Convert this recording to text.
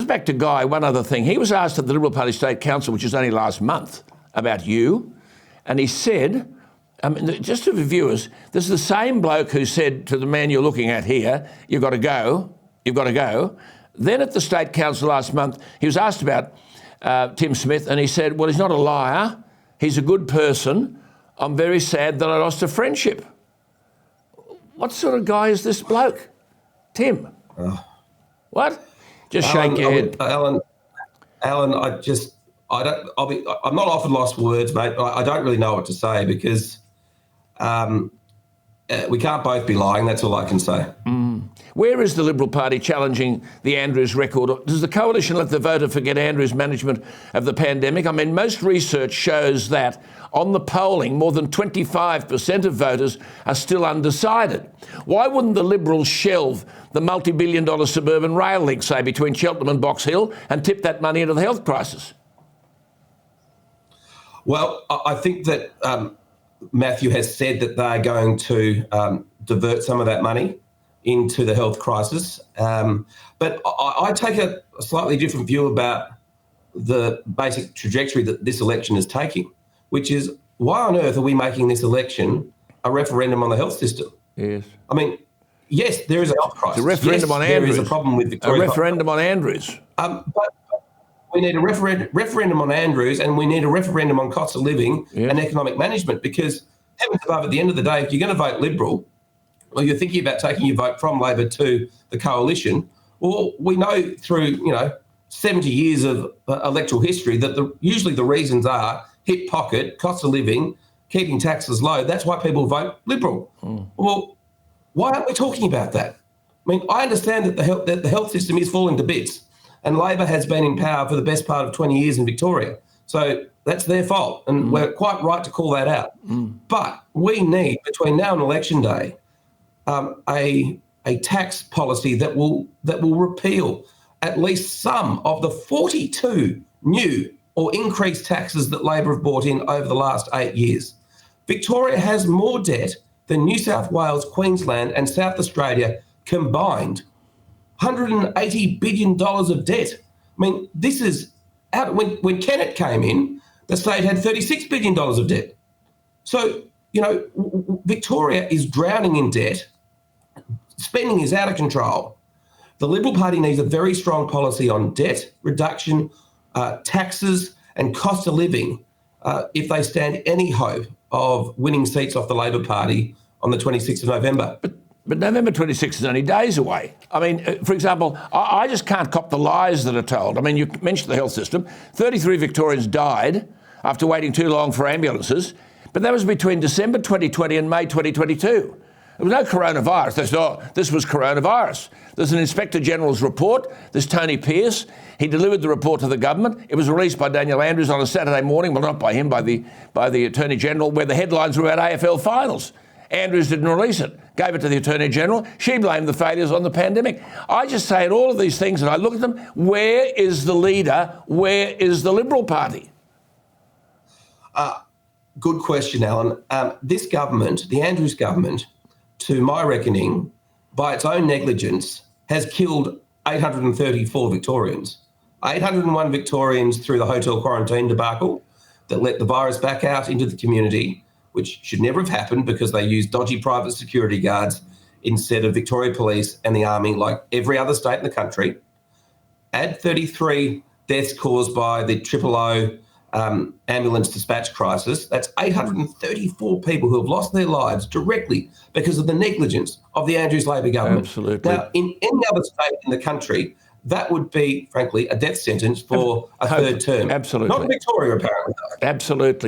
back to Guy, one other thing. He was asked at the Liberal Party State Council, which was only last month, about you, and he said, just to the viewers, this is the same bloke who said to the man you're looking at here, you've got to go. Then at the State Council last month, he was asked about Tim Smith, and he said, well, he's not a liar, he's a good person. I'm very sad that I lost a friendship. What sort of guy is this bloke? Tim? What? Just Alan, shake your head. Alan, I'm not often lost for words, mate. I don't really know what to say because we can't both be lying. That's all I can say. Where is the Liberal Party challenging the Andrews record? Does the coalition let the voter forget Andrews' management of the pandemic? I mean, most research shows that on the polling, more than 25% of voters are still undecided. Why wouldn't the Liberals shelve the multi-billion-dollar suburban rail link, say, between Cheltenham and Box Hill and tip that money into the health crisis? Well, I think that Matthew has said that they're going to divert some of that money into the health crisis. But I take a slightly different view about the basic trajectory that this election is taking, which is why on earth are we making this election a referendum on the health system? Yes. I mean, yes, there is a health crisis. It's a referendum on Andrews. There is a problem with Victoria. A referendum on Andrews. But we need a referendum on Andrews, and we need a referendum on cost of living and economic management, because heavens above, at the end of the day, if you're going to vote Liberal, or you're thinking about taking your vote from Labor to the coalition, well, we know through 70 years of electoral history that usually the reasons are hip pocket, cost of living, keeping taxes low. That's why people vote Liberal. Well, why aren't we talking about that? I mean, I understand that the health system is falling to bits, and Labor has been in power for the best part of 20 years in Victoria. So that's their fault, and we're quite right to call that out. But we need, between now and election day, a tax policy that will repeal at least some of the 42 new or increased taxes that Labor have brought in over the last 8 years. Victoria has more debt than New South Wales, Queensland and South Australia combined. $180 billion of debt. I mean, this is out. When Kennett came in, the state had $36 billion of debt. So, Victoria is drowning in debt. Spending is out of control. The Liberal Party needs a very strong policy on debt reduction, taxes and cost of living if they stand any hope of winning seats off the Labor Party on the 26th of November. But November 26th is only days away. I mean, for example, I just can't cop the lies that are told. I mean, you mentioned the health system. 33 Victorians died after waiting too long for ambulances, but that was between December 2020 and May 2022. There was no coronavirus. They said, this was coronavirus. There's an Inspector General's report. There's Tony Pearce. He delivered the report to the government. It was released by Daniel Andrews on a Saturday morning. Well, not by him, by the Attorney General, where the headlines were about AFL finals. Andrews didn't release it, gave it to the Attorney General. She blamed the failures on the pandemic. I just say at all of these things, and I look at them, where is the leader? Where is the Liberal Party? Good question, Alan. This government, the Andrews government, to my reckoning, by its own negligence, has killed 834 Victorians. 801 Victorians through the hotel quarantine debacle that let the virus back out into the community, which should never have happened because they used dodgy private security guards instead of Victoria Police and the Army like every other state in the country. Add 33 deaths caused by the 000 ambulance dispatch crisis. That's 834 people who have lost their lives directly because of the negligence of the Andrews Labor government. Absolutely. Now, in any other state in the country, that would be, frankly, a death sentence for a third term. Absolutely. Not Victoria, apparently. Absolutely.